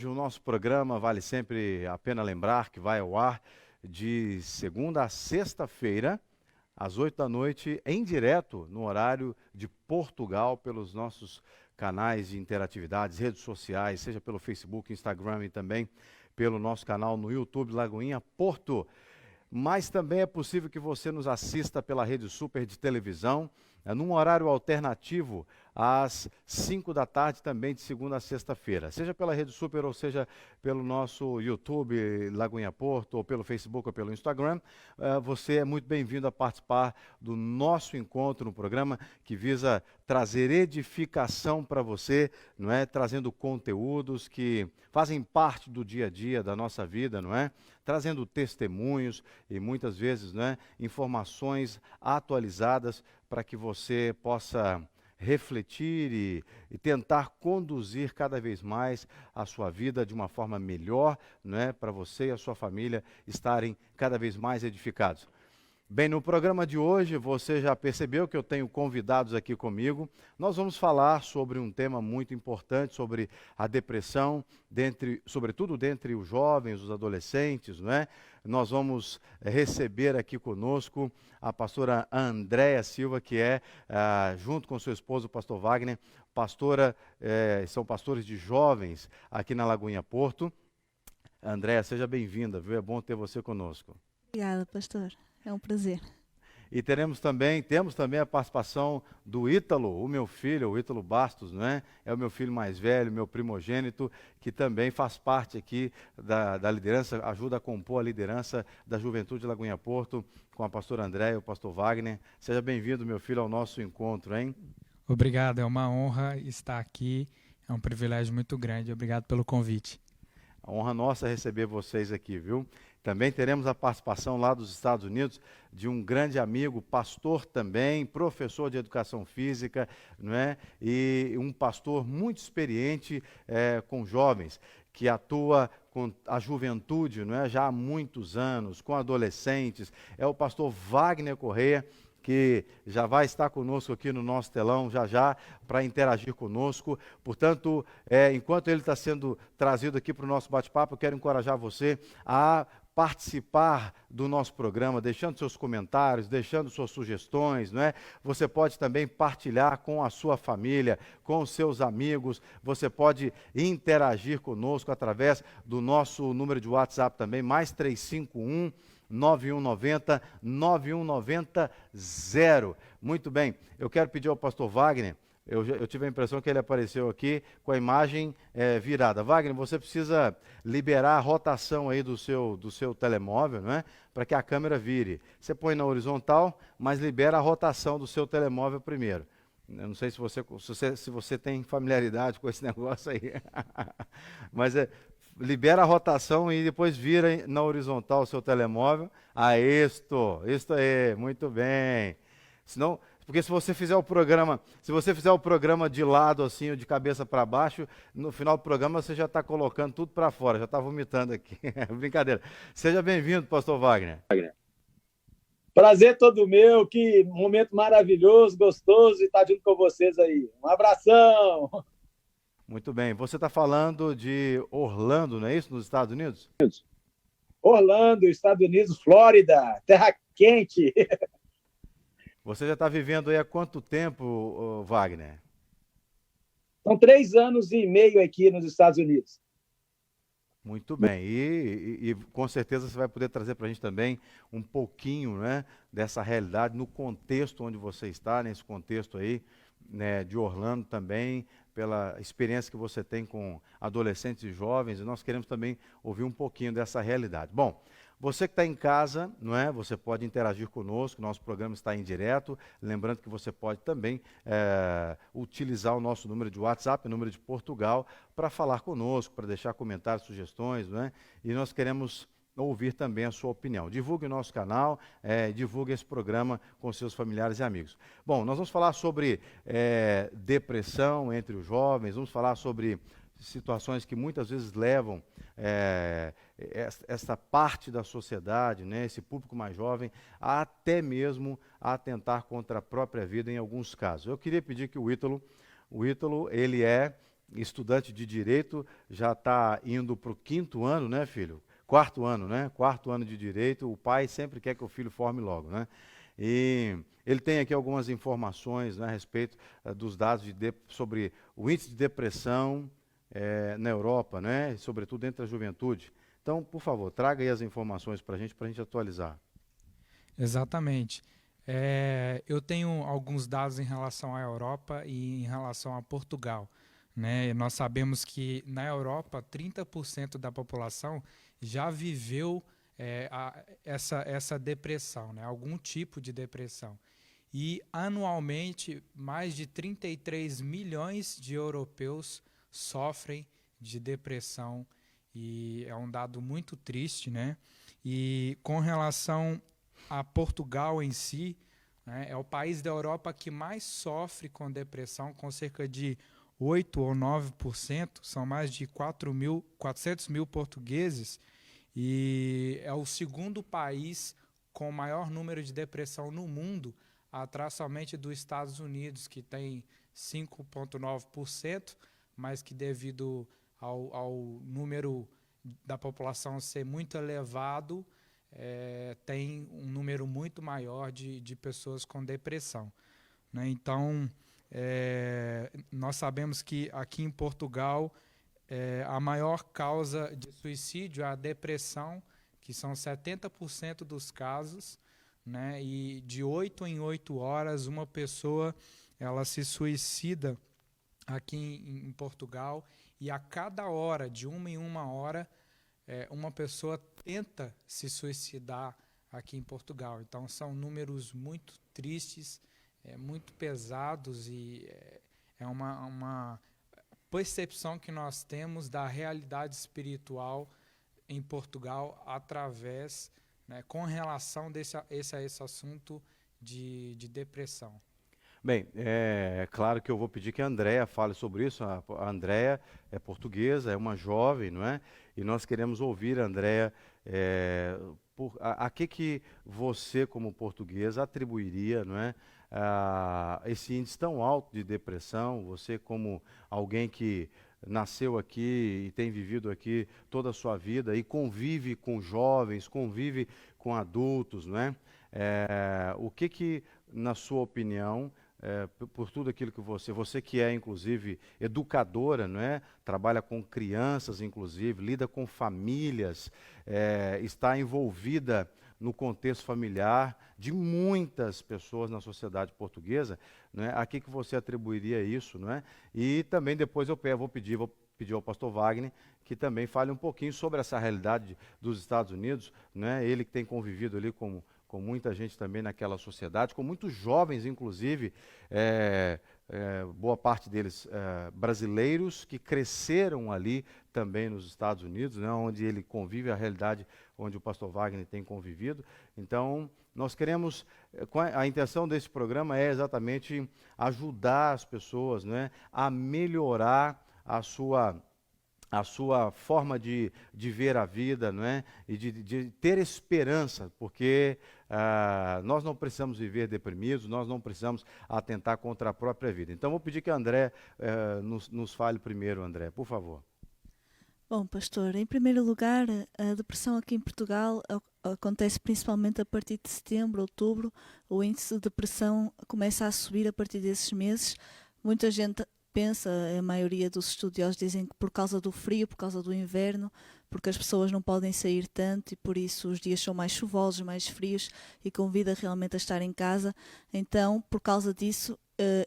O nosso programa vale sempre a pena lembrar que vai ao ar de segunda a sexta-feira, às 8 da noite, em direto, no horário de Portugal, pelos nossos canais de interatividades, redes sociais, seja pelo Facebook, Instagram e também pelo nosso canal no YouTube, Lagoinha Porto. Mas também é possível que você nos assista pela Rede Super de televisão, num horário alternativo, às 5 da tarde, também de segunda a sexta-feira. Seja pela Rede Super ou seja pelo nosso YouTube, Lagoinha Porto, ou pelo Facebook ou pelo Instagram, você é muito bem-vindo a participar do nosso encontro no programa, que visa trazer edificação para você, não é? Trazendo conteúdos que fazem parte do dia a dia da nossa vida, não é? Trazendo testemunhos e muitas vezes, né, informações atualizadas para que você possa refletir e tentar conduzir cada vez mais a sua vida de uma forma melhor, né, para você e a sua família estarem cada vez mais edificados. Bem, no programa de hoje, você já percebeu que eu tenho convidados aqui comigo. Nós vamos falar sobre um tema muito importante, sobre a depressão, sobretudo dentre os jovens, os adolescentes, não é? Nós vamos receber aqui conosco a pastora Andréa Silva, que é, junto com seu esposo, o pastor Wagner, são pastores de jovens aqui na Lagoinha Porto. Andréa, seja bem-vinda, viu? É bom ter você conosco. Obrigada, pastor. É um prazer. E temos também a participação do Ítalo, o meu filho, o Ítalo Bastos, não é? É o meu filho mais velho, meu primogênito, que também faz parte aqui da liderança, ajuda a compor a liderança da Juventude Lagoinha Porto, com a pastora Andréa e o pastor Wagner. Seja bem-vindo, meu filho, ao nosso encontro, hein? Obrigado, é uma honra estar aqui, é um privilégio muito grande. Obrigado pelo convite. A honra nossa é receber vocês aqui, viu? Também teremos a participação lá dos Estados Unidos de um grande amigo, pastor também, professor de educação física, não é? E um pastor muito experiente com jovens, que atua com a juventude, não é? Já há muitos anos, com adolescentes. É o pastor Wagner Correia, que já vai estar conosco aqui no nosso telão já para interagir conosco. Portanto, enquanto ele está sendo trazido aqui para o nosso bate-papo, eu quero encorajar você a participar do nosso programa, deixando seus comentários, deixando suas sugestões, não é? Você pode também partilhar com a sua família, com os seus amigos, você pode interagir conosco através do nosso número de WhatsApp também, mais 351 9190 0. Muito bem, eu quero pedir ao pastor Wagner, eu tive a impressão que ele apareceu aqui com a imagem virada. Wagner, você precisa liberar a rotação aí do seu telemóvel, não é? Para que a câmera vire. Você põe na horizontal, mas libera a rotação do seu telemóvel primeiro. Eu não sei se você tem familiaridade com esse negócio aí. Mas libera a rotação e depois vira na horizontal o seu telemóvel. Isto aí, muito bem. Senão, porque se você fizer o programa de lado assim, ou de cabeça para baixo, no final do programa você já está colocando tudo para fora, já está vomitando aqui. Brincadeira. Seja bem-vindo, pastor Wagner. Prazer todo meu, que momento maravilhoso, gostoso estar junto com vocês aí. Um abração! Muito bem. Você está falando de Orlando, não é isso? Nos Estados Unidos? Orlando, Estados Unidos, Flórida, terra quente. Você já está vivendo aí há quanto tempo, Wagner? São 3 anos e meio aqui nos Estados Unidos. Muito bem. E com certeza você vai poder trazer para a gente também um pouquinho, né, dessa realidade no contexto onde você está, nesse contexto aí, né, de Orlando também, pela experiência que você tem com adolescentes e jovens, e nós queremos também ouvir um pouquinho dessa realidade. Bom, você que está em casa, não é? Você pode interagir conosco, nosso programa está em direto, lembrando que você pode também utilizar o nosso número de WhatsApp, o número de Portugal, para falar conosco, para deixar comentários, sugestões, não é? E nós queremos ouvir também a sua opinião. Divulgue o nosso canal, divulgue esse programa com seus familiares e amigos. Bom, nós vamos falar sobre depressão entre os jovens, vamos falar sobre situações que muitas vezes levam essa parte da sociedade, né, esse público mais jovem, até mesmo a atentar contra a própria vida em alguns casos. Eu queria pedir que o Ítalo, ele é estudante de Direito, já está indo para o 5º ano, né, filho? 4º ano, né? 4º ano de Direito, o pai sempre quer que o filho forme logo, né? E ele tem aqui algumas informações, né, a respeito dos dados sobre o índice de depressão na Europa, né, sobretudo entre a juventude. Então, por favor, traga aí as informações para a gente atualizar. Exatamente. Eu tenho alguns dados em relação à Europa e em relação a Portugal, né? Nós sabemos que na Europa 30% da população já viveu essa depressão, né? Algum tipo de depressão. E anualmente mais de 33 milhões de europeus sofrem de depressão, e é um dado muito triste, né? E com relação a Portugal em si, né, é o país da Europa que mais sofre com depressão, com cerca de 8 ou 9%, são mais de 400 mil portugueses, e é o segundo país com o maior número de depressão no mundo, atrás somente dos Estados Unidos, que tem 5,9%, mas que devido ao número da população ser muito elevado, tem um número muito maior de pessoas com depressão, né? Então, nós sabemos que aqui em Portugal a maior causa de suicídio é a depressão, que são 70% dos casos, né? E de 8 em 8 horas uma pessoa ela se suicida aqui em Portugal, e a cada hora, de 1 em 1 hora, uma pessoa tenta se suicidar aqui em Portugal. Então são números muito tristes, muito pesados, e é uma percepção que nós temos da realidade espiritual em Portugal através, né, com relação a esse assunto de depressão. Bem, é claro que eu vou pedir que a Andréa fale sobre isso. A Andréa é portuguesa, é uma jovem, não é? E nós queremos ouvir, Andréa, a que você, como portuguesa, atribuiria, não é, esse índice tão alto de depressão? Você, como alguém que nasceu aqui e tem vivido aqui toda a sua vida e convive com jovens, convive com adultos, não é? O que, na sua opinião, por tudo aquilo que você que é inclusive educadora, não é? Trabalha com crianças, inclusive, lida com famílias, está envolvida no contexto familiar de muitas pessoas na sociedade portuguesa, não é? A que você atribuiria isso, não é? E também depois eu vou pedir ao pastor Wagner que também fale um pouquinho sobre essa realidade dos Estados Unidos, né? Ele que tem convivido ali com muita gente também naquela sociedade, com muitos jovens, inclusive, boa parte deles brasileiros, que cresceram ali também nos Estados Unidos, né? Onde ele convive, a realidade onde o pastor Wagner tem convivido. Então, nós queremos, a intenção desse programa é exatamente ajudar as pessoas, né, a melhorar a sua forma de ver a vida, não é? E de ter esperança, porque nós não precisamos viver deprimidos, nós não precisamos atentar contra a própria vida. Então, vou pedir que a André nos fale primeiro, André, por favor. Bom, pastor, em primeiro lugar, a depressão aqui em Portugal acontece principalmente a partir de setembro, outubro. O índice de depressão começa a subir a partir desses meses. Muita gente pensa, a maioria dos estudiosos dizem que por causa do frio, por causa do inverno, porque as pessoas não podem sair tanto e por isso os dias são mais chuvosos, mais frios e convida realmente a estar em casa. Então, por causa disso,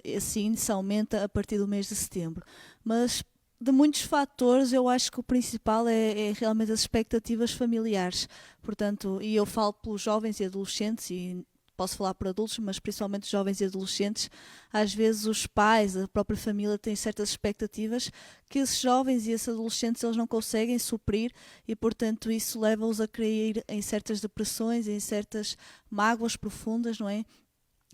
esse índice aumenta a partir do mês de setembro. Mas de muitos fatores, eu acho que o principal é realmente as expectativas familiares. Portanto, e eu falo pelos jovens e adolescentes, e posso falar por adultos, mas principalmente jovens e adolescentes, às vezes os pais, a própria família têm certas expectativas que esses jovens e esses adolescentes eles não conseguem suprir e, portanto, isso leva-os a cair em certas depressões, em certas mágoas profundas, não é?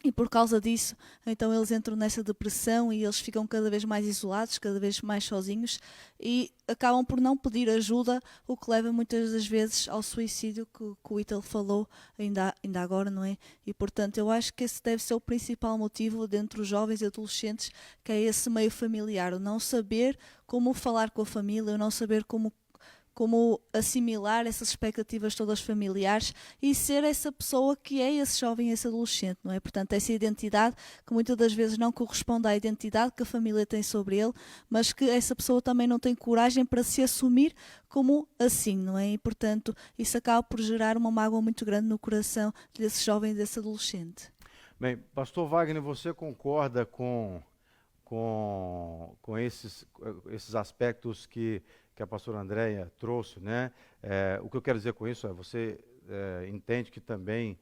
E por causa disso, então eles entram nessa depressão e eles ficam cada vez mais isolados, cada vez mais sozinhos e acabam por não pedir ajuda, o que leva muitas das vezes ao suicídio que o Ítalo falou ainda agora, não é? E portanto eu acho que esse deve ser o principal motivo dentre os jovens e adolescentes, que é esse meio familiar, o não saber como falar com a família, o não saber como assimilar essas expectativas todas familiares e ser essa pessoa que é esse jovem, esse adolescente, não é? Portanto, essa identidade que muitas das vezes não corresponde à identidade que a família tem sobre ele, mas que essa pessoa também não tem coragem para se assumir como assim, não é? E, portanto, isso acaba por gerar uma mágoa muito grande no coração desse jovem, desse adolescente. Bem, pastor Wagner, você concorda com esses aspectos que a pastora Andréia trouxe, né? O que eu quero dizer com isso é, você entende que também,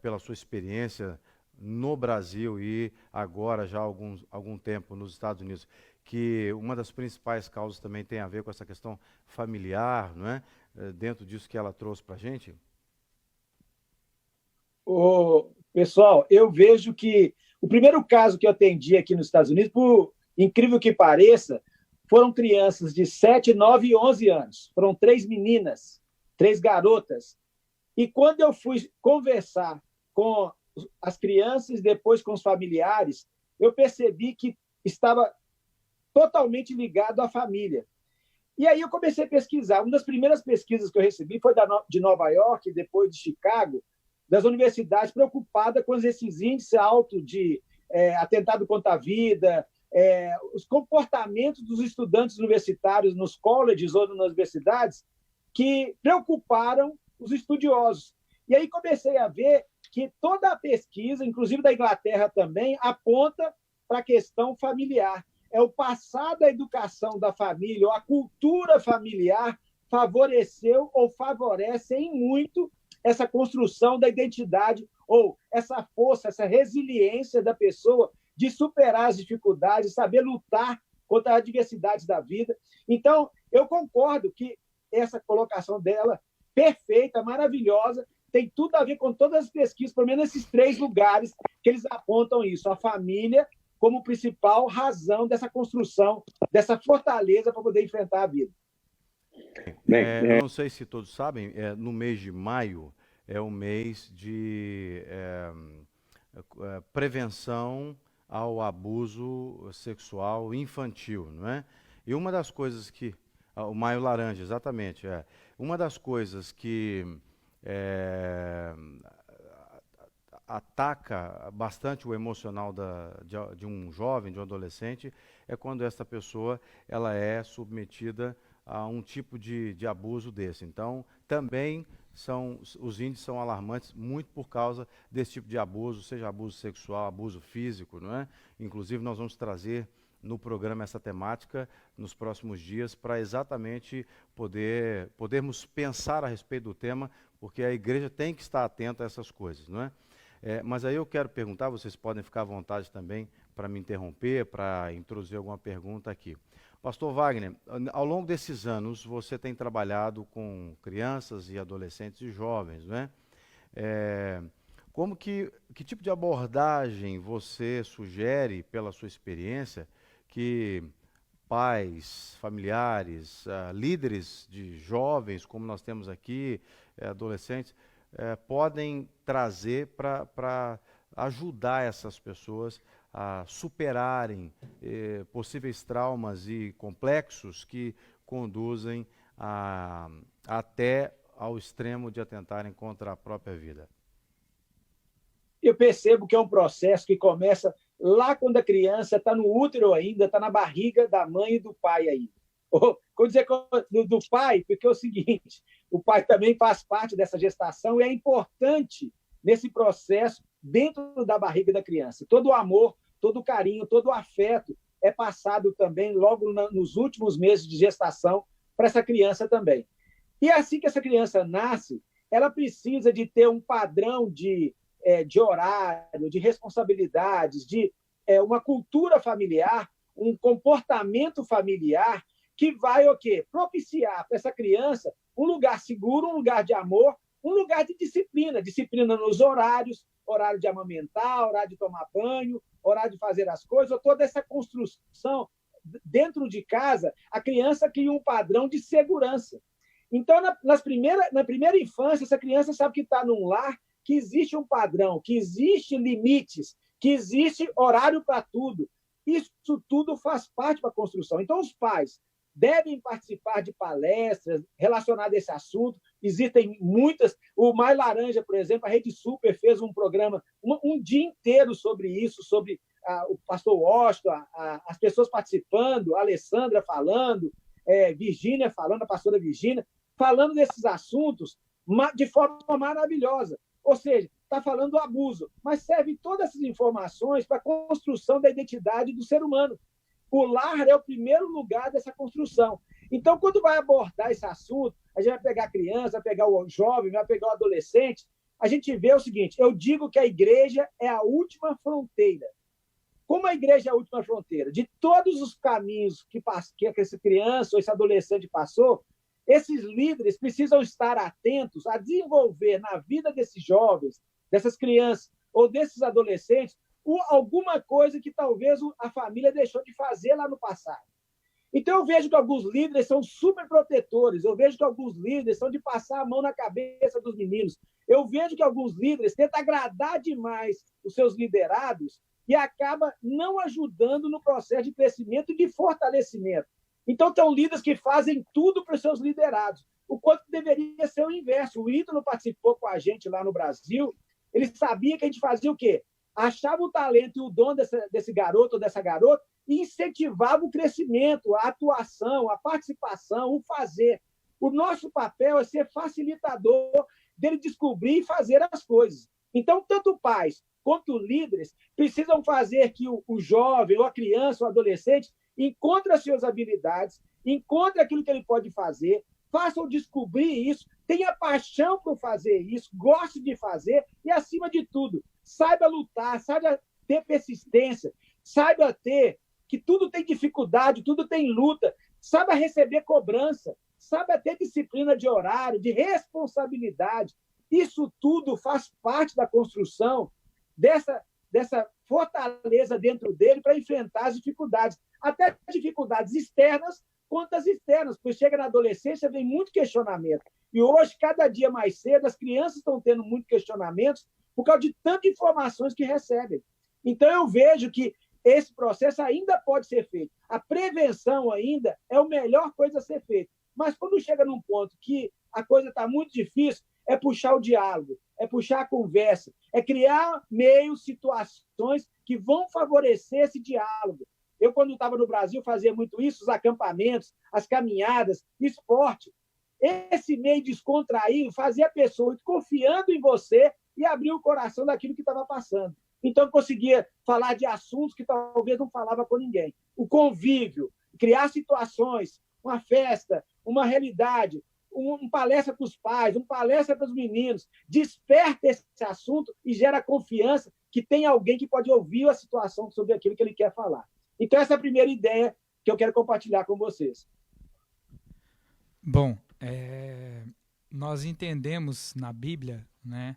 pela sua experiência no Brasil e agora já há algum tempo nos Estados Unidos, que uma das principais causas também tem a ver com essa questão familiar, não é? Dentro disso que ela trouxe para a gente? Pessoal, eu vejo que o primeiro caso que eu atendi aqui nos Estados Unidos, por incrível que pareça, foram crianças de 7, 9 e 11 anos. Foram 3 meninas, 3 garotas. E quando eu fui conversar com as crianças, depois com os familiares, eu percebi que estava totalmente ligado à família. E aí eu comecei a pesquisar. Uma das primeiras pesquisas que eu recebi foi de Nova York, depois de Chicago, das universidades preocupadas com esses índices altos de atentado contra a vida, os comportamentos dos estudantes universitários nos colleges ou nas universidades, que preocuparam os estudiosos. E aí comecei a ver que toda a pesquisa, inclusive da Inglaterra também, aponta para a questão familiar. É o passar da educação da família, ou a cultura familiar, favoreceu ou favorece em muito essa construção da identidade, ou essa força, essa resiliência da pessoa de superar as dificuldades, saber lutar contra as adversidades da vida. Então, eu concordo que essa colocação dela, perfeita, maravilhosa, tem tudo a ver com todas as pesquisas, pelo menos nesses 3 lugares que eles apontam isso, a família como principal razão dessa construção, dessa fortaleza para poder enfrentar a vida. Eu não sei se todos sabem, no mês de maio é o mês de prevenção ao abuso sexual infantil, não é? E uma das coisas que... o Maio Laranja, exatamente. Uma das coisas que ataca bastante o emocional de um jovem, de um adolescente, é quando essa pessoa ela é submetida a um tipo de abuso desse. Então, também os índices são alarmantes muito por causa desse tipo de abuso, seja abuso sexual, abuso físico, não é? Inclusive, nós vamos trazer no programa essa temática nos próximos dias para exatamente podermos pensar a respeito do tema, porque a igreja tem que estar atenta a essas coisas, não é? Mas aí eu quero perguntar, vocês podem ficar à vontade também para me interromper, para introduzir alguma pergunta aqui. Pastor Wagner, ao longo desses anos, você tem trabalhado com crianças e adolescentes e jovens, não é? Que tipo de abordagem você sugere, pela sua experiência, que pais, familiares, líderes de jovens, como nós temos aqui, adolescentes, podem trazer para ajudar essas pessoas a superarem possíveis traumas e complexos que conduzem até ao extremo de atentarem contra a própria vida? Eu percebo que é um processo que começa lá quando a criança está no útero ainda, está na barriga da mãe e do pai ainda. Vou dizer do pai, porque é o seguinte, o pai também faz parte dessa gestação e é importante nesse processo dentro da barriga da criança. Todo o amor, todo o carinho, todo o afeto é passado também logo nos últimos meses de gestação para essa criança também. E assim que essa criança nasce, ela precisa de ter um padrão de horário, de responsabilidades, de uma cultura familiar, um comportamento familiar que vai propiciar para essa criança um lugar seguro, um lugar de amor, um lugar de disciplina, disciplina nos horários, horário de amamentar, horário de tomar banho, horário de fazer as coisas, toda essa construção dentro de casa, a criança cria um padrão de segurança. Então, na primeira infância, essa criança sabe que está num lar, que existe um padrão, que existe limites, que existe horário para tudo. Isso tudo faz parte da construção. Então, os pais devem participar de palestras relacionadas a esse assunto. Existem muitas. O Mais Laranja, por exemplo, a Rede Super fez um programa um dia inteiro sobre isso, sobre o pastor Washington, as pessoas participando, a Alessandra falando, Virgínia falando, a pastora Virgínia, falando desses assuntos de forma maravilhosa. Ou seja, está falando do abuso, mas servem todas essas informações para a construção da identidade do ser humano. O lar é o primeiro lugar dessa construção. Então, quando vai abordar esse assunto, a gente vai pegar a criança, vai pegar o jovem, vai pegar o adolescente, a gente vê o seguinte: eu digo que a igreja é a última fronteira. Como a igreja é a última fronteira? De todos os caminhos que essa criança ou esse adolescente passou, esses líderes precisam estar atentos a desenvolver na vida desses jovens, dessas crianças ou desses adolescentes, alguma coisa que talvez a família deixou de fazer lá no passado. Então, eu vejo que alguns líderes são super protetores, eu vejo que alguns líderes são de passar a mão na cabeça dos meninos, eu vejo que alguns líderes tentam agradar demais os seus liderados e acaba não ajudando no processo de crescimento e de fortalecimento. Então, tem líderes que fazem tudo para os seus liderados, o quanto deveria ser o inverso. O Ítalo participou com a gente lá no Brasil, ele sabia que a gente fazia o quê? Achava o talento e o dom desse garoto ou dessa garota e incentivava o crescimento, a atuação, a participação, o fazer. O nosso papel é ser facilitador dele descobrir e fazer as coisas. Então, tanto pais quanto líderes precisam fazer que o jovem, ou a criança, ou o adolescente, encontre as suas habilidades, encontre aquilo que ele pode fazer, façam descobrir isso, tenha paixão por fazer isso, goste de fazer e, acima de tudo, saiba lutar, saiba ter persistência, saiba ter que tudo tem dificuldade, tudo tem luta, saiba receber cobrança, saiba ter disciplina de horário, de responsabilidade. Isso tudo faz parte da construção dessa fortaleza dentro dele para enfrentar as dificuldades, até dificuldades externas quanto as internas, porque chega na adolescência, vem muito questionamento. E hoje, cada dia mais cedo, as crianças estão tendo muitos questionamentos por causa de tantas informações que recebem. Então, eu vejo que esse processo ainda pode ser feito. A prevenção ainda é a melhor coisa a ser feita. Mas quando chega num ponto que a coisa está muito difícil, é puxar o diálogo, é puxar a conversa, é criar meios, situações que vão favorecer esse diálogo. Eu, quando estava no Brasil, fazia muito isso, os acampamentos, as caminhadas, esporte. Esse meio descontraído fazia a pessoa confiando em você e abrir o coração daquilo que estava passando. Então, eu conseguia falar de assuntos que talvez não falava com ninguém. O convívio, criar situações, uma festa, uma realidade, uma palestra para os pais, uma palestra para os meninos, desperta esse assunto e gera confiança que tem alguém que pode ouvir a situação sobre aquilo que ele quer falar. Então, essa é a primeira ideia que eu quero compartilhar com vocês. Bom, nós entendemos na Bíblia, né?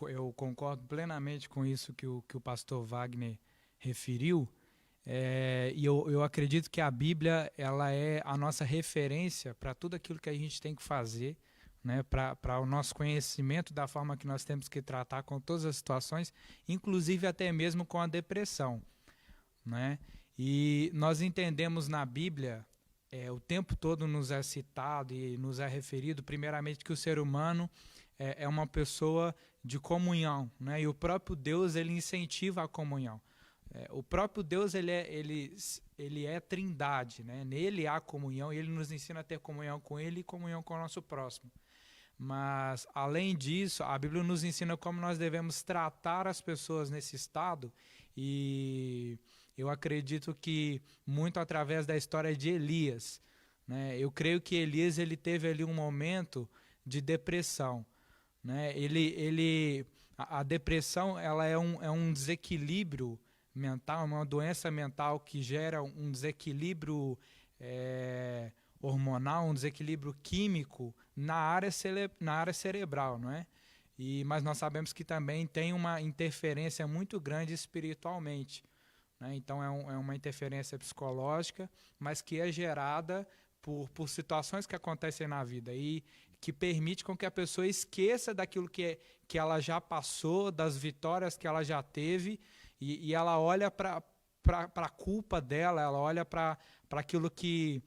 Eu concordo plenamente com isso que o pastor Wagner referiu, e eu acredito que a Bíblia ela é a nossa referência para tudo aquilo que a gente tem que fazer, né? Para o nosso conhecimento da forma que nós temos que tratar com todas as situações, inclusive até mesmo com a depressão, né? E nós entendemos na Bíblia, o tempo todo nos é citado e nos é referido, primeiramente, que o ser humano é uma pessoa de comunhão, né? E o próprio Deus ele incentiva a comunhão. O próprio Deus ele é trindade, né? Nele há comunhão e ele nos ensina a ter comunhão com ele e comunhão com o nosso próximo. Mas, além disso, a Bíblia nos ensina como nós devemos tratar as pessoas nesse estado e eu acredito que muito através da história de Elias, né? Eu creio que Elias ele teve ali um momento de depressão, né? A depressão ela é um desequilíbrio mental, uma doença mental que gera um desequilíbrio hormonal, um desequilíbrio químico na área cerebral, não é? Mas nós sabemos que também tem uma interferência muito grande espiritualmente, né? Então é uma interferência psicológica, mas que é gerada por situações que acontecem na vida e que permite com que a pessoa esqueça daquilo que ela já passou, das vitórias que ela já teve, e ela olha para a culpa dela, ela olha para aquilo que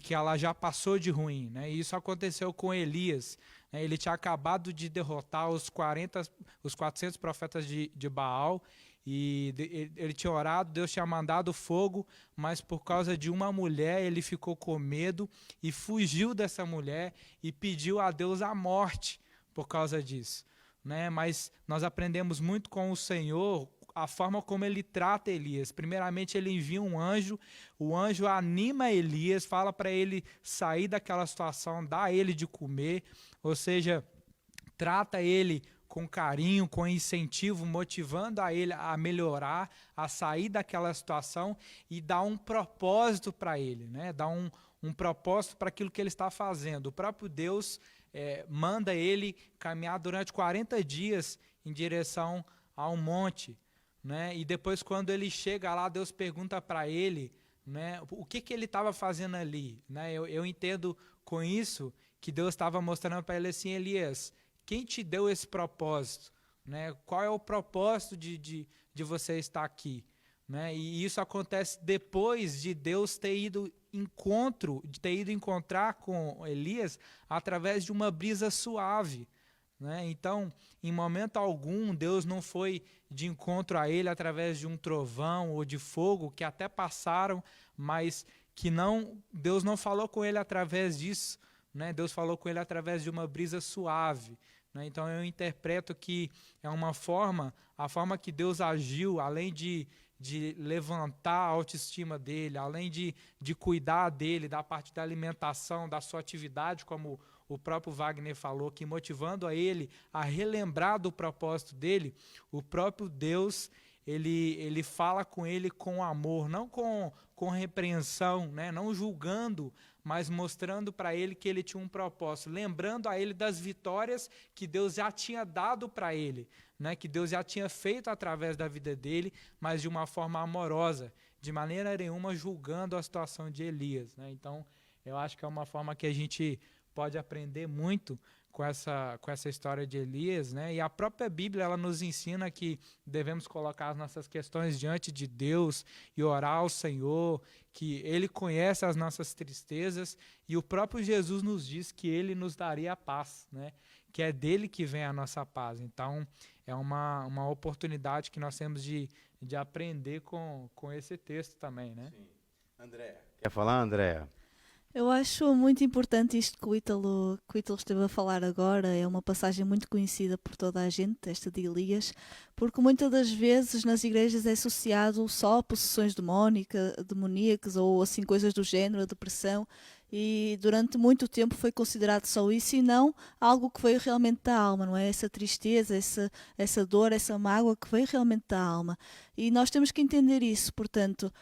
ela já passou de ruim, né? E isso aconteceu com Elias, né? Ele tinha acabado de derrotar os 400 profetas de Baal, e ele tinha orado, Deus tinha mandado fogo, mas por causa de uma mulher ele ficou com medo e fugiu dessa mulher e pediu a Deus a morte por causa disso, né? Mas nós aprendemos muito com o Senhor a forma como ele trata Elias. Primeiramente, ele envia um anjo, o anjo anima Elias, fala para ele sair daquela situação, dá a ele de comer, ou seja, trata ele com carinho, com incentivo, motivando a ele a melhorar, a sair daquela situação e dá um propósito para ele, né? Dá um propósito para aquilo que ele está fazendo. O próprio Deus manda ele caminhar durante 40 dias em direção a um monte, né? E depois, quando ele chega lá, Deus pergunta para ele, né, o que ele estava fazendo ali, né? Eu entendo com isso que Deus estava mostrando para ele assim: Elias, quem te deu esse propósito, né? Qual é o propósito de você estar aqui, né? E isso acontece depois de Deus ter ido encontrar com Elias através de uma brisa suave, né? Então, em momento algum, Deus não foi de encontro a ele através de um trovão ou de fogo, que até passaram, mas que Deus não falou com ele através disso, né? Deus falou com ele através de uma brisa suave, né? Então eu interpreto que é a forma que Deus agiu, além de levantar a autoestima dele, além de cuidar dele, da parte da alimentação, da sua atividade, como o próprio Wagner falou, que motivando a ele a relembrar do propósito dele, o próprio Deus, ele fala com ele com amor, não com repreensão, né? Não julgando, mas mostrando para ele que ele tinha um propósito, lembrando a ele das vitórias que Deus já tinha dado para ele, né? Que Deus já tinha feito através da vida dele, mas de uma forma amorosa, de maneira nenhuma julgando a situação de Elias, né? Então, eu acho que é uma forma que a gente pode aprender muito com essa história de Elias, né? E a própria Bíblia, ela nos ensina que devemos colocar as nossas questões diante de Deus e orar ao Senhor, que Ele conhece as nossas tristezas, e o próprio Jesus nos diz que Ele nos daria a paz, né? Que é dele que vem a nossa paz. Então, é uma oportunidade que nós temos de aprender com esse texto também, né? Sim. André, quer falar, André? Eu acho muito importante isto que o Ítalo esteve a falar agora. É uma passagem muito conhecida por toda a gente, esta de Elias, porque muitas das vezes nas igrejas é associado só a possessões demoníacas ou assim coisas do género, a depressão, e durante muito tempo foi considerado só isso e não algo que veio realmente da alma, não é? Essa tristeza, essa dor, essa mágoa que veio realmente da alma. E nós temos que entender isso, portanto,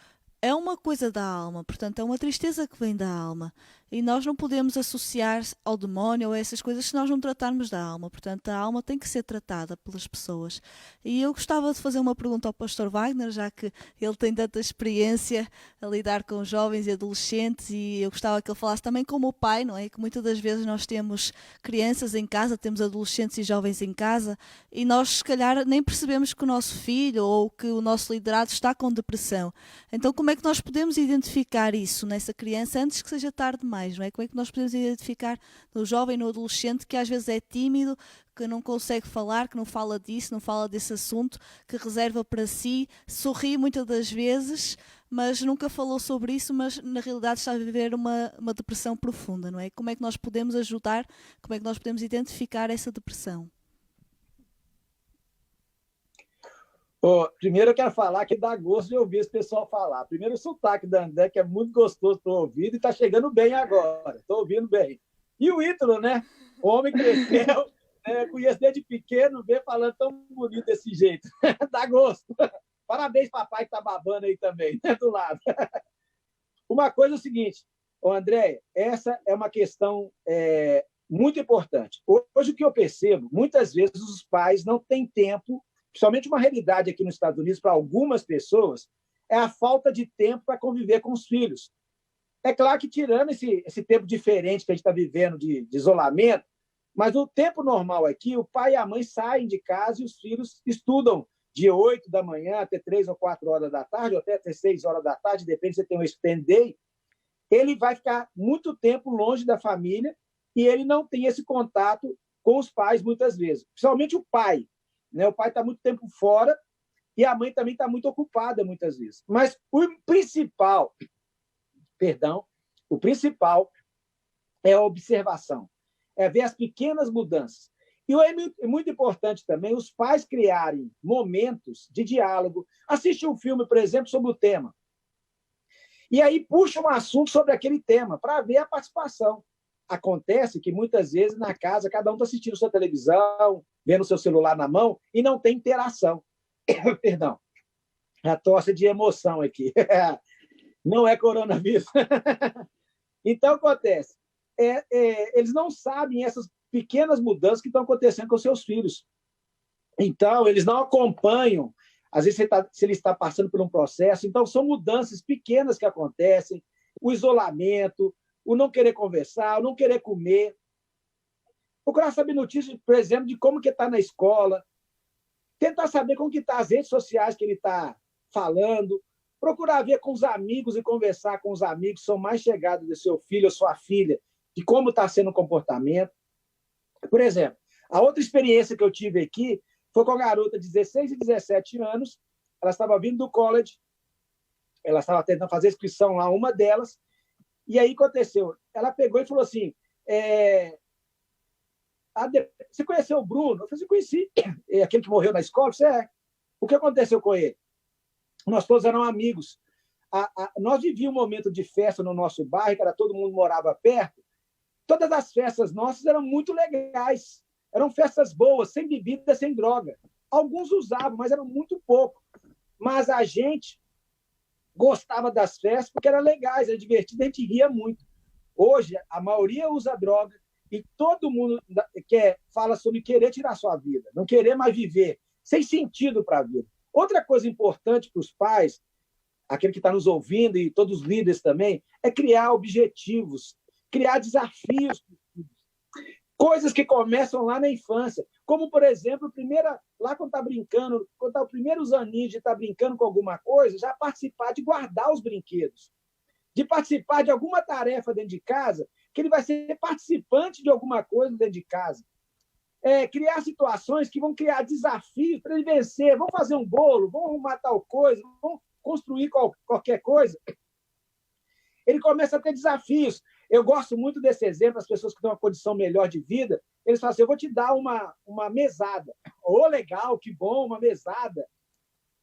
é uma coisa da alma, portanto, é uma tristeza que vem da alma. E nós não podemos associar ao demónio ou a essas coisas se nós não tratarmos da alma. Portanto, a alma tem que ser tratada pelas pessoas. E eu gostava de fazer uma pergunta ao pastor Wagner, já que ele tem tanta experiência a lidar com jovens e adolescentes, e eu gostava que ele falasse também como o pai, não é? Que muitas das vezes nós temos crianças em casa, temos adolescentes e jovens em casa, e nós, se calhar, nem percebemos que o nosso filho ou que o nosso liderado está com depressão. Então, como é que nós podemos identificar isso nessa criança antes que seja tarde demais? Não é? Como é que nós podemos identificar no jovem, no adolescente, que às vezes é tímido, que não consegue falar, que não fala disso, não fala desse assunto, que reserva para si, sorri muitas das vezes, mas nunca falou sobre isso, mas na realidade está a viver uma depressão profunda, não é? Como é que nós podemos ajudar, como é que nós podemos identificar essa depressão? Primeiro eu quero falar que dá gosto de ouvir esse pessoal falar. Primeiro o sotaque da André, que é muito gostoso para o ouvido, e está chegando bem agora. Estou ouvindo bem. E o Ítalo, né? O homem cresceu, conheço desde pequeno, vê falando tão bonito desse jeito. Dá gosto. Parabéns, papai, que está babando aí também, né, do lado. Uma coisa é o seguinte, Ô, André, essa é uma questão muito importante. Hoje, o que eu percebo, muitas vezes os pais não têm tempo, principalmente uma realidade aqui nos Estados Unidos, para algumas pessoas, é a falta de tempo para conviver com os filhos. É claro que, tirando esse tempo diferente que a gente está vivendo de isolamento, mas o tempo normal aqui, o pai e a mãe saem de casa e os filhos estudam de 8 da manhã até 3 ou 4 horas da tarde, ou até 6 horas da tarde, depende se você tem um extended day. Ele vai ficar muito tempo longe da família e ele não tem esse contato com os pais muitas vezes. Principalmente o pai. Né? O pai está muito tempo fora e a mãe também está muito ocupada muitas vezes. Mas o principal é a observação, é ver as pequenas mudanças. E é muito importante também os pais criarem momentos de diálogo. Assiste um filme, por exemplo, sobre o tema. E aí puxa um assunto sobre aquele tema para ver a participação. Acontece que muitas vezes na casa cada um está assistindo sua televisão, vendo o seu celular na mão e não tem interação. Perdão, a tosse de emoção aqui. Não é coronavírus. Então, acontece. Eles não sabem essas pequenas mudanças que estão acontecendo com seus filhos. Então, eles não acompanham, às vezes, se ele está passando por um processo. Então, são mudanças pequenas que acontecem, o isolamento, o não querer conversar, o não querer comer. Procurar saber notícias, por exemplo, de como que está na escola, tentar saber como que está as redes sociais que ele está falando, procurar ver com os amigos e conversar com os amigos que são mais chegados do seu filho ou sua filha, de como está sendo o comportamento. Por exemplo, a outra experiência que eu tive aqui foi com a garota de 16 e 17 anos. Ela estava vindo do college, ela estava tentando fazer inscrição lá, uma delas, e aí aconteceu. Ela pegou e falou assim, você conheceu o Bruno? Eu falei, conheci. Aquele que morreu na escola? O que aconteceu com ele? Nós todos eram amigos. Nós vivíamos um momento de festa no nosso bairro, que era todo mundo morava perto. Todas as festas nossas eram muito legais. Eram festas boas, sem bebida, sem droga. Alguns usavam, mas eram muito pouco. Mas a gente gostava das festas porque eram legais, era divertido, a gente ria muito. Hoje, a maioria usa droga e todo mundo fala sobre querer tirar sua vida, não querer mais viver, sem sentido para a vida. Outra coisa importante para os pais, aquele que está nos ouvindo e todos os líderes também, é criar objetivos, criar desafios, coisas que começam lá na infância, como, por exemplo, lá quando está brincando, quando está os primeiros aninhos de estar brincando com alguma coisa, já participar de guardar os brinquedos, de participar de alguma tarefa dentro de casa, que ele vai ser participante de alguma coisa dentro de casa. Criar situações que vão criar desafios para ele vencer. Vão fazer um bolo, vão arrumar tal coisa, vão construir qualquer coisa. Ele começa a ter desafios. Eu gosto muito desse exemplo, as pessoas que têm uma condição melhor de vida, eles falam assim, eu vou te dar uma mesada. Legal, que bom, uma mesada.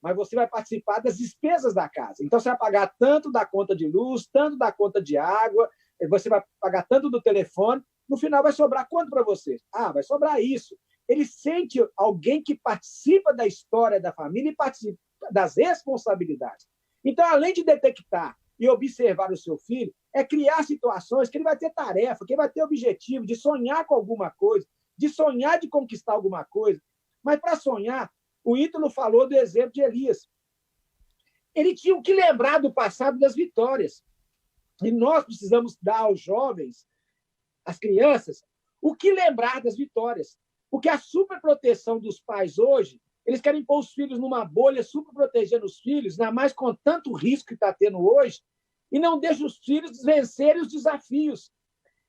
Mas você vai participar das despesas da casa. Então, você vai pagar tanto da conta de luz, tanto da conta de água, você vai pagar tanto do telefone. No final, vai sobrar quanto para você? Vai sobrar isso. Ele sente alguém que participa da história da família e participa das responsabilidades. Então, além de detectar e observar o seu filho, é criar situações que ele vai ter tarefa, que ele vai ter objetivo de sonhar com alguma coisa, de sonhar de conquistar alguma coisa. Mas, para sonhar, o Ítalo falou do exemplo de Elias. Ele tinha o que lembrar do passado das vitórias. E nós precisamos dar aos jovens, às crianças, o que lembrar das vitórias. Porque a superproteção dos pais hoje, eles querem pôr os filhos numa bolha, superprotegendo os filhos, ainda mais com tanto risco que está tendo hoje, e não deixa os filhos vencerem os desafios.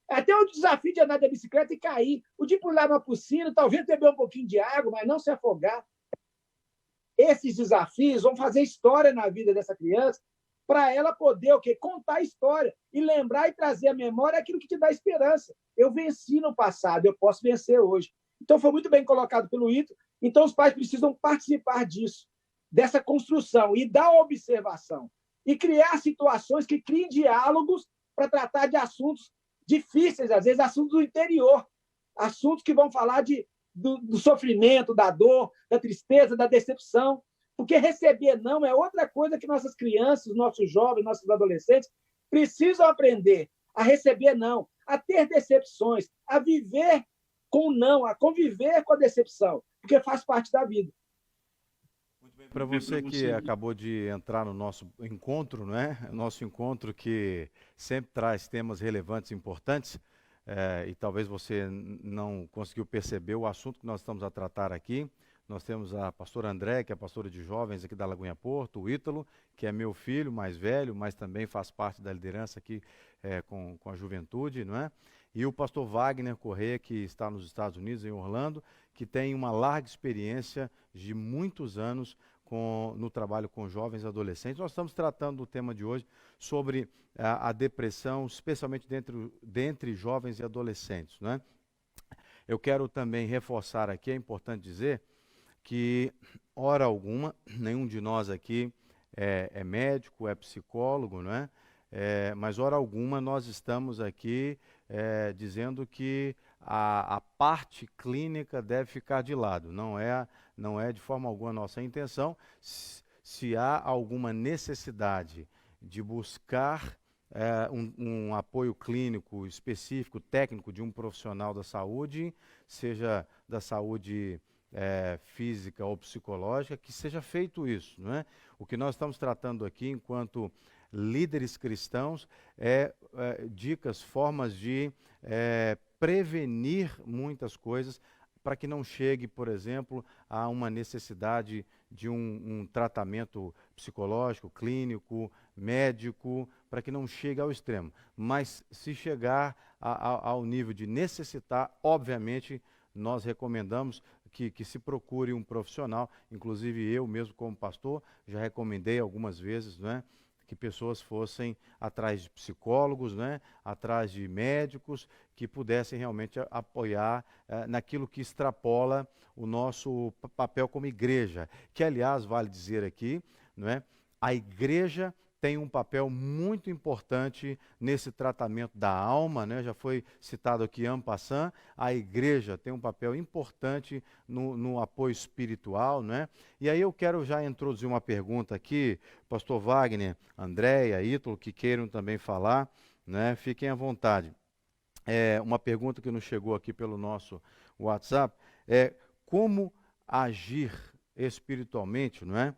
Até o desafio de andar de bicicleta e cair, o de pular numa piscina, talvez beber um pouquinho de água, mas não se afogar. Esses desafios vão fazer história na vida dessa criança, para ela poder contar a história e lembrar e trazer à memória aquilo que te dá esperança. Eu venci no passado, eu posso vencer hoje. Então, foi muito bem colocado pelo Ito. Então, os pais precisam participar disso, dessa construção e da observação. E criar situações que criem diálogos para tratar de assuntos difíceis, às vezes assuntos do interior, assuntos que vão falar do sofrimento, da dor, da tristeza, da decepção. Porque receber não é outra coisa que nossas crianças, nossos jovens, nossos adolescentes precisam aprender a receber não, a ter decepções, a viver com o não, a conviver com a decepção, porque faz parte da vida. Para você que acabou de entrar no nosso encontro, não é? Nosso encontro que sempre traz temas relevantes e importantes, e talvez você não conseguiu perceber o assunto que nós estamos a tratar aqui. Nós temos a pastora André, que é a pastora de jovens aqui da Lagoinha Porto, o Ítalo, que é meu filho mais velho, mas também faz parte da liderança aqui com a juventude, não é? E o pastor Wagner Corrêa, que está nos Estados Unidos, em Orlando, que tem uma larga experiência de muitos anos no trabalho com jovens e adolescentes. Nós estamos tratando do tema de hoje sobre a depressão, especialmente dentre jovens e adolescentes, né? Eu quero também reforçar aqui, é importante dizer, que, hora alguma, nenhum de nós aqui é médico, é psicólogo, não é? Mas, hora alguma, nós estamos aqui dizendo que a parte clínica deve ficar de lado. Não é de forma alguma a nossa intenção. Se há alguma necessidade de buscar um apoio clínico específico, técnico, de um profissional da saúde, seja da saúde física ou psicológica, que seja feito isso, não é? O que nós estamos tratando aqui, enquanto líderes cristãos, dicas, formas de prevenir muitas coisas, para que não chegue, por exemplo, a uma necessidade de um tratamento psicológico, clínico, médico, para que não chegue ao extremo. Mas se chegar ao nível de necessitar, obviamente, nós recomendamos que se procure um profissional. Inclusive eu mesmo, como pastor, já recomendei algumas vezes, né, que pessoas fossem atrás de psicólogos, né, atrás de médicos, que pudessem realmente apoiar naquilo que extrapola o nosso papel como igreja. Que, aliás, vale dizer aqui, não é, a igreja tem um papel muito importante nesse tratamento da alma, né? Já foi citado aqui en passant, a igreja tem um papel importante no apoio espiritual, né? E aí eu quero já introduzir uma pergunta aqui, pastor Wagner, Andréia, Ítalo, que queiram também falar, né? Fiquem à vontade. Uma pergunta que nos chegou aqui pelo nosso WhatsApp é como agir espiritualmente, não é?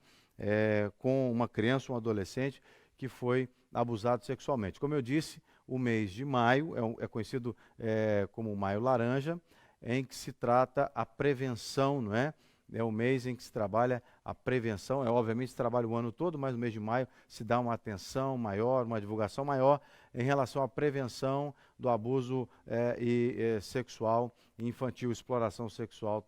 Com uma criança, um adolescente que foi abusado sexualmente. Como eu disse, o mês de maio é conhecido como Maio Laranja, em que se trata a prevenção, não é? É o mês em que se trabalha a prevenção. Obviamente se trabalha o ano todo, mas no mês de maio se dá uma atenção maior, uma divulgação maior em relação à prevenção do abuso sexual infantil, exploração sexual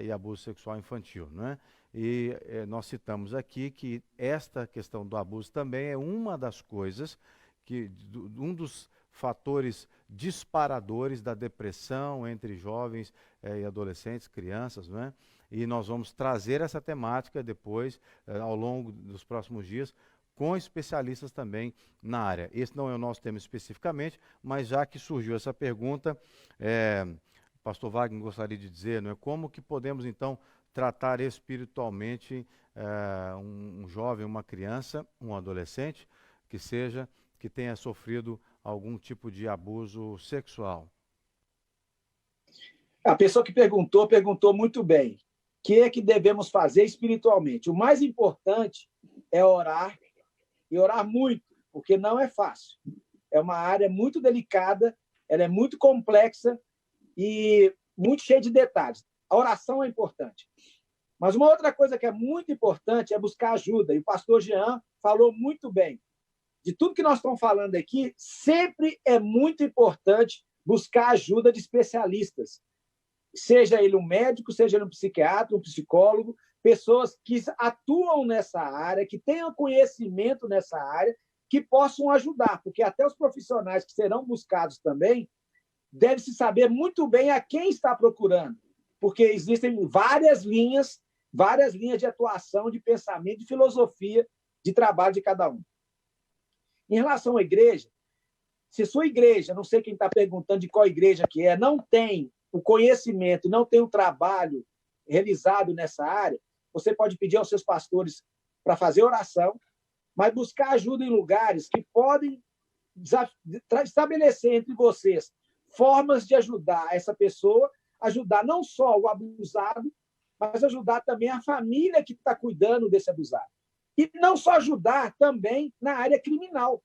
e abuso sexual infantil, não é? E nós citamos aqui que esta questão do abuso também é uma das coisas, um dos fatores disparadores da depressão entre jovens e adolescentes, crianças, não é? E nós vamos trazer essa temática depois, ao longo dos próximos dias, com especialistas também na área. Esse não é o nosso tema especificamente, mas já que surgiu essa pergunta, pastor Wagner gostaria de dizer, não é, como que podemos então tratar espiritualmente um jovem, uma criança, um adolescente, que tenha sofrido algum tipo de abuso sexual. A pessoa que perguntou muito bem. O que é que devemos fazer espiritualmente? O mais importante é orar, e orar muito, porque não é fácil. É uma área muito delicada, ela é muito complexa e muito cheia de detalhes. A oração é importante. Mas uma outra coisa que é muito importante é buscar ajuda. E o pastor Jean falou muito bem. De tudo que nós estamos falando aqui, sempre é muito importante buscar ajuda de especialistas. Seja ele um médico, seja ele um psiquiatra, um psicólogo, pessoas que atuam nessa área, que tenham conhecimento nessa área, que possam ajudar, porque até os profissionais que serão buscados também deve-se saber muito bem a quem está procurando, porque existem várias linhas de atuação, de pensamento, de filosofia, de trabalho de cada um. Em relação à igreja, se sua igreja, não sei quem está perguntando de qual igreja que é, não tem o conhecimento, não tem o trabalho realizado nessa área, você pode pedir aos seus pastores para fazer oração, mas buscar ajuda em lugares que podem estabelecer entre vocês formas de ajudar essa pessoa, ajudar não só o abusado, mas ajudar também a família que está cuidando desse abusado. E não só ajudar também na área criminal,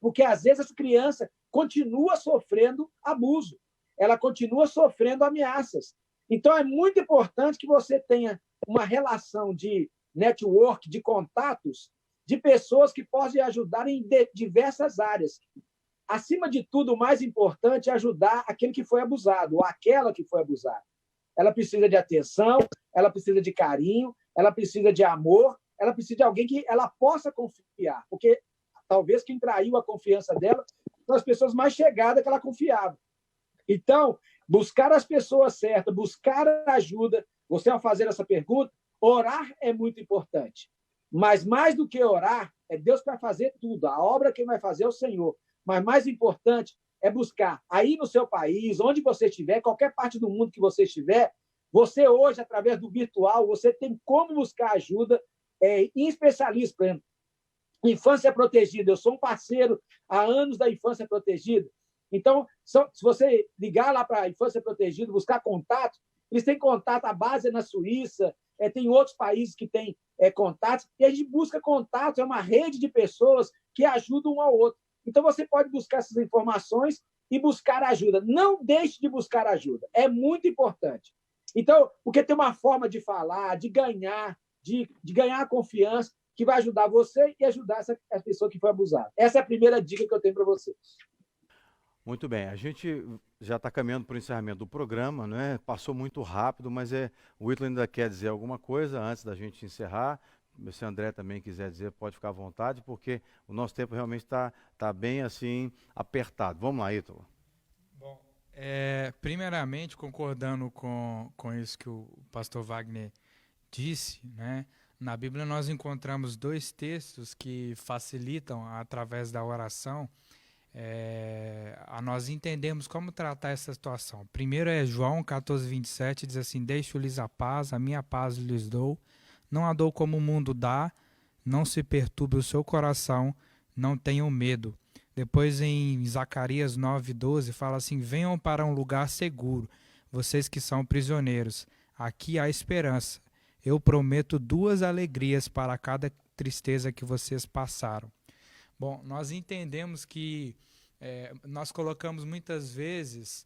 porque às vezes essa criança continua sofrendo abuso, ela continua sofrendo ameaças. Então, é muito importante que você tenha uma relação de network, de contatos, de pessoas que possam ajudar em diversas áreas. Acima de tudo, o mais importante é ajudar aquele que foi abusado, ou aquela que foi abusada. Ela precisa de atenção, ela precisa de carinho, ela precisa de amor, ela precisa de alguém que ela possa confiar, porque talvez quem traiu a confiança dela são as pessoas mais chegadas que ela confiava. Então, buscar as pessoas certas, buscar ajuda, você ao fazer essa pergunta, orar é muito importante. Mas mais do que orar, é Deus que vai fazer tudo. A obra quem vai fazer é o Senhor. Mas mais importante é buscar aí no seu país, onde você estiver, qualquer parte do mundo que você estiver, você hoje, através do virtual, você tem como buscar ajuda em especialistas, por exemplo, Infância Protegida. Eu sou um parceiro há anos da Infância Protegida. Então, se você ligar lá para a Infância Protegida, buscar contato, eles têm contato, a base é na Suíça, tem outros países que têm contatos, e a gente busca contato, é uma rede de pessoas que ajudam um ao outro. Então, você pode buscar essas informações e buscar ajuda. Não deixe de buscar ajuda, é muito importante. Então, porque tem uma forma de falar, de ganhar a confiança, que vai ajudar você e ajudar essa pessoa que foi abusada. Essa é a primeira dica que eu tenho para você. Muito bem, a gente já está caminhando para o encerramento do programa, né? Passou muito rápido, mas o Whittle ainda quer dizer alguma coisa antes da gente encerrar. Se o André também quiser dizer, pode ficar à vontade, porque o nosso tempo realmente está bem assim apertado. Vamos lá, Ítalo. Bom, primeiramente, concordando com isso que o pastor Wagner disse, né? Na Bíblia nós encontramos 2 textos que facilitam, através da oração, a nós entendemos como tratar essa situação. Primeiro é João 14:27, diz assim: deixo-lhes a paz, a minha paz lhes dou, não a dou como o mundo dá, não se perturbe o seu coração, não tenham medo. Depois em Zacarias 9:12 fala assim: venham para um lugar seguro, vocês que são prisioneiros, aqui há esperança, eu prometo 2 alegrias para cada tristeza que vocês passaram. Bom, nós entendemos que nós colocamos muitas vezes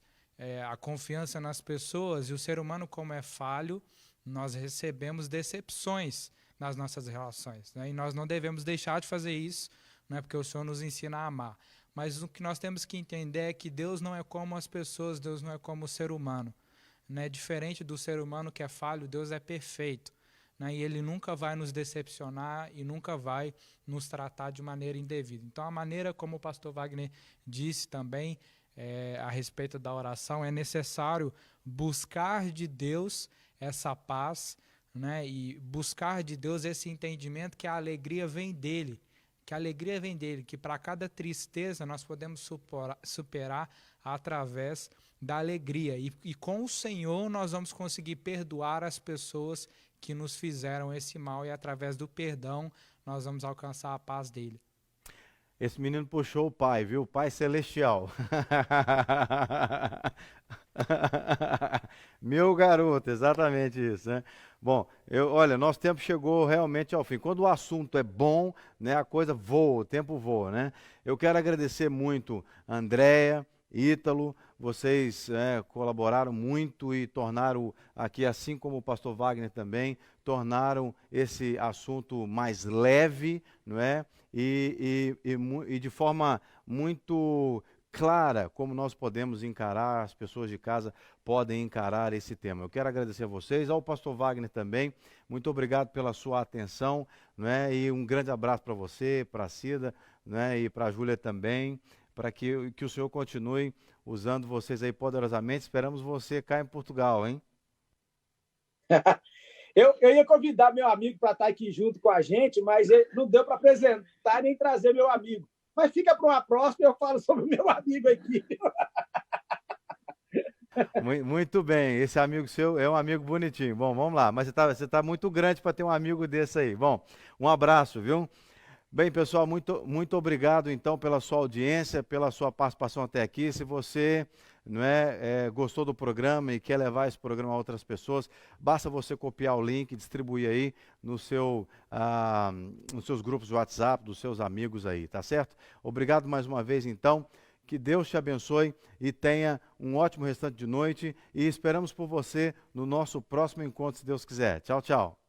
a confiança nas pessoas, e o ser humano, como é falho, nós recebemos decepções nas nossas relações, né? E nós não devemos deixar de fazer isso, né? Porque o Senhor nos ensina a amar. Mas o que nós temos que entender é que Deus não é como as pessoas, Deus não é como o ser humano, né? Diferente do ser humano que é falho, Deus é perfeito, né? E Ele nunca vai nos decepcionar e nunca vai nos tratar de maneira indevida. Então, a maneira como o pastor Wagner disse também a respeito da oração, é necessário buscar de Deus essa paz, né? E buscar de Deus esse entendimento que a alegria vem dEle, que para cada tristeza nós podemos superar através da alegria. E com o Senhor nós vamos conseguir perdoar as pessoas que nos fizeram esse mal, e através do perdão nós vamos alcançar a paz dele. Esse menino puxou o pai, viu? O Pai Celestial. Meu garoto, exatamente isso, né? Bom, olha, nosso tempo chegou realmente ao fim. Quando o assunto é bom, né, a coisa voa, o tempo voa, né? Eu quero agradecer muito a Andréia, Ítalo, vocês colaboraram muito e tornaram aqui, assim como o pastor Wagner também, tornaram esse assunto mais leve, não é? E de forma muito clara como nós podemos encarar, as pessoas de casa podem encarar esse tema. Eu quero agradecer a vocês, ao pastor Wagner também, muito obrigado pela sua atenção, não é? E um grande abraço para você, para a Cida, não é? E para a Júlia também, para que o Senhor continue usando vocês aí poderosamente. Esperamos você cá em Portugal, hein? Eu ia convidar meu amigo para estar aqui junto com a gente, mas não deu para apresentar nem trazer meu amigo. Mas fica para uma próxima, eu falo sobre o meu amigo aqui. Muito bem, esse amigo seu é um amigo bonitinho. Bom, vamos lá, mas você tá muito grande para ter um amigo desse aí. Bom, um abraço, viu? Bem, pessoal, muito obrigado, então, pela sua audiência, pela sua participação até aqui. Se você gostou do programa e quer levar esse programa a outras pessoas, basta você copiar o link, distribuir aí nos seus grupos de WhatsApp, dos seus amigos aí, tá certo? Obrigado mais uma vez, então. Que Deus te abençoe e tenha um ótimo restante de noite. E esperamos por você no nosso próximo encontro, se Deus quiser. Tchau, tchau.